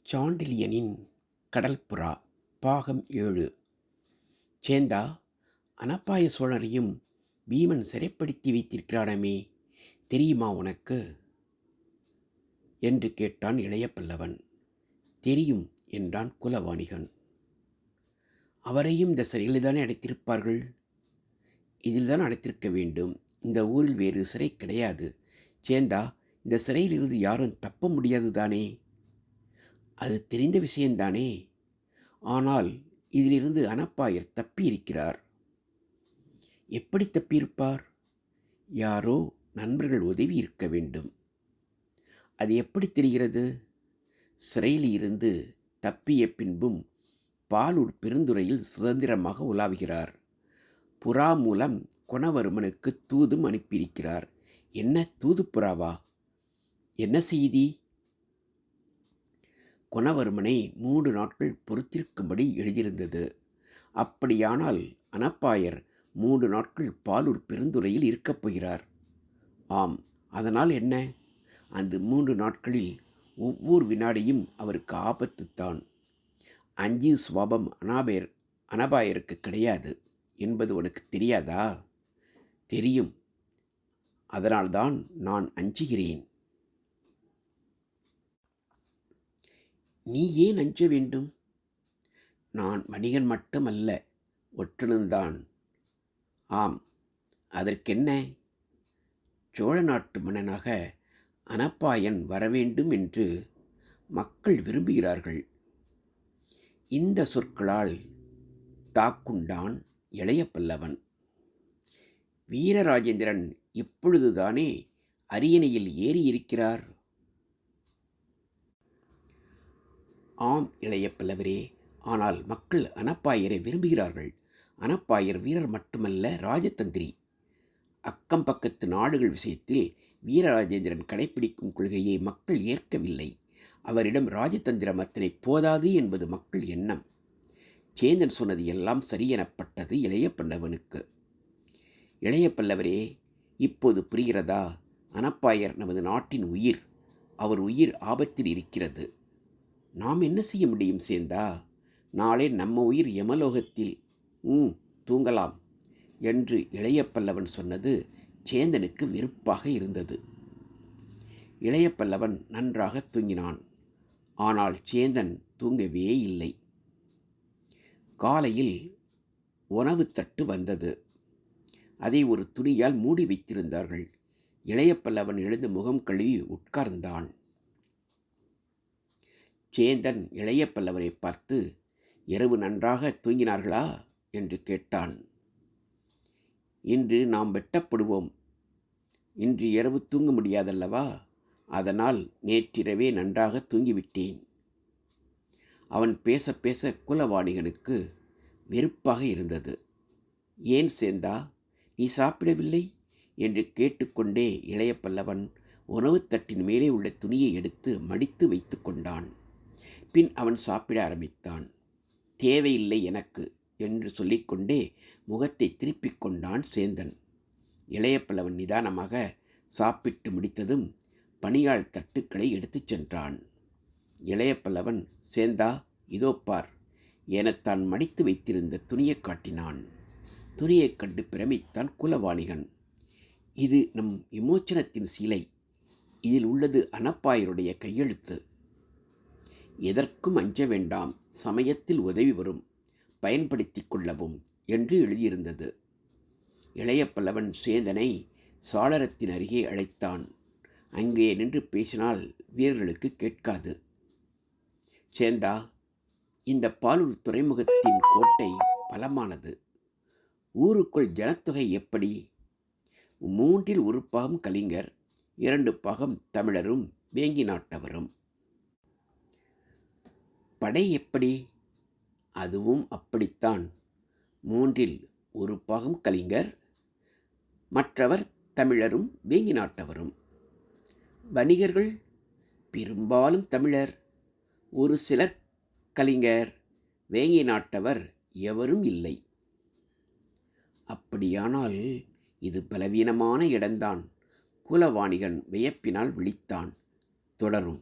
சாண்டில்யனின் கடல்புறா பாகம் 7. சேந்தா, அனப்பாய சோழரையும் பீமன் சிறைப்படுத்தி வைத்திருக்கிறானமே, தெரியுமா உனக்கு என்று கேட்டான் இளைய பல்லவன். தெரியும் என்றான் குலவாணிகன். அவரையும் இந்த சிறையில்தானே அடைத்திருப்பார்கள்? இதில்தான் அடைத்திருக்க வேண்டும். இந்த ஊரில் வேறு சிறை கிடையாது. சேந்தா, இந்த சிறையிலிருந்து யாரும் தப்ப முடியாது தானே? அது தெரிந்த விஷயந்தானே. ஆனால் இதிலிருந்து அனப்பாயர் தப்பியிருக்கிறார். எப்படி தப்பியிருப்பார்? யாரோ நண்பர்கள் உதவி இருக்க வேண்டும். அது எப்படி தெரிகிறது? சிறையில் இருந்து தப்பிய பின்பும் பாலூர் பெருந்துறையில் சுதந்திரமாக உலாவுகிறார். புறா மூலம் குணவர்மனுக்கு தூதும் அனுப்பியிருக்கிறார். என்ன தூது புறாவா? என்ன செய்தி? குணவர்மனை 3 நாட்கள் பொறுத்திருக்கும்படி எழுதியிருந்தது. அப்படியானால் அனப்பாயர் 3 நாட்கள் பாலூர் பெருந்துறையில் இருக்கப் போகிறார். ஆம், அதனால் என்ன? அந்த 3 நாட்களில் ஒவ்வொரு வினாடியும் அவருக்கு ஆபத்துத்தான். அஞ்சும் சுவாபம் அனபாயருக்கு கிடையாது என்பது உனக்கு தெரியாதா? தெரியும். அதனால்தான் நான் அஞ்சுகிறேன். நீ ஏன் அஞ்ச வேண்டும்? நான் வணிகன் மட்டுமல்ல, ஒற்றனும்தான். ஆம், அதற்கென்ன? சோழ நாட்டு மன்னனாக அனப்பாயன் வரவேண்டும் என்று மக்கள் விரும்புகிறார்கள். இந்த சொற்களால் தாக்குண்டான் இளைய பல்லவன். வீரராஜேந்திரன் இப்பொழுதுதானே அரியணையில் ஏறியிருக்கிறார். ஆம் இளைய பல்லவரே, ஆனால் மக்கள் அனப்பாயரை விரும்புகிறார்கள். அனப்பாயர் வீரர் மட்டுமல்ல, ராஜதந்திரி. அக்கம் பக்கத்து நாடுகள் விஷயத்தில் வீரராஜேந்திரன் கடைப்பிடிக்கும் கொள்கையை மக்கள் ஏற்கவில்லை. அவரிடம் ராஜதந்திரம் அத்தனை போதாது என்பது மக்கள் எண்ணம். சேந்தன் சொன்னது எல்லாம் சரியெனப்பட்டது இளைய பல்லவனுக்கு. இளைய பல்லவரே, இப்போது புரிகிறதா? அனப்பாயர் நமது நாட்டின் உயிர். அவர் உயிர் ஆபத்தில் இருக்கிறது. நாம் என்ன செய்ய முடியும் சேந்தா? நாளை நம்ம உயிர் யமலோகத்தில் தூங்கலாம் என்று இளைய பல்லவன் சொன்னது சேந்தனுக்கு வெறுப்பாக இருந்தது. இளைய பல்லவன் நன்றாக தூங்கினான். ஆனால் சேந்தன் தூங்கவே இல்லை. காலையில் உணவு தட்டு வந்தது. அதை ஒரு துணியால் மூடி வைத்திருந்தார்கள். இளைய பல்லவன் எழுந்து முகம் கழுவி உட்கார்ந்தான். சேந்தன் இளைய பல்லவரை பார்த்து, இரவு நன்றாக தூங்கினார்களா என்று கேட்டான். இன்று நாம் வெட்டப்படுவோம். இன்று இரவு தூங்க முடியாதல்லவா? அதனால் நேற்றிரவே நன்றாக தூங்கிவிட்டேன். அவன் பேச பேச குலவாணிகனுக்கு வெறுப்பாக இருந்தது. ஏன் சேந்தா, நீ சாப்பிடவில்லை என்று கேட்டுக்கொண்டே இளைய பல்லவன் உணவுத்தட்டின் மேலே உள்ள துணியை எடுத்து மடித்து வைத்து கொண்டான். பின் அவன் சாப்பிட ஆரம்பித்தான். தேவையில்லை எனக்கு என்று சொல்லிக்கொண்டே முகத்தை திருப்பிக் கொண்டான் சேந்தன். இளைய பல்லவன் நிதானமாக சாப்பிட்டு முடித்ததும் பணியாள் தட்டுக்களை எடுத்துச் சென்றான். இளைய பல்லவன், சேந்தா, இதோ பார் எனத்தான் மடித்து வைத்திருந்த துணியை காட்டினான். துணியைக் கண்டு பிரமித்தான் குலவாணிகன். இது நம் விமோச்சனத்தின் சீலை. இதில் உள்ளது அனப்பாயருடைய கையெழுத்து. எதற்கும் அஞ்ச வேண்டாம், சமயத்தில் உதவி வரும், பயன்படுத்தி கொள்ளவும் என்று எழுதியிருந்தது. இளைய பல்லவன் சேந்தனை சாளரத்தின் அருகே அழைத்தான். அங்கே நின்று பேசினால் வீரர்களுக்கு கேட்காது. சேந்தா, இந்த பாலூர் துறைமுகத்தின் கோட்டை பலமானது. ஊருக்குள் ஜனத்தொகை எப்படி? 3 பாகம் கலிங்கர், 2 பாகம் தமிழரும் வேங்கி நாட்டவரும். படை எப்படி? அதுவும் அப்படித்தான். 3 பாகம் கலிங்கர், மற்றவர் தமிழரும் வேங்கி நாட்டவரும். வணிகர்கள் பெரும்பாலும் தமிழர், ஒரு சிலர் கலிங்கர், வேங்கி நாட்டவர் எவரும் இல்லை. அப்படியானால் இது பலவீனமான இடம்தான். குலவாணிகன் வியப்பினால் விழித்தான். தொடரும்.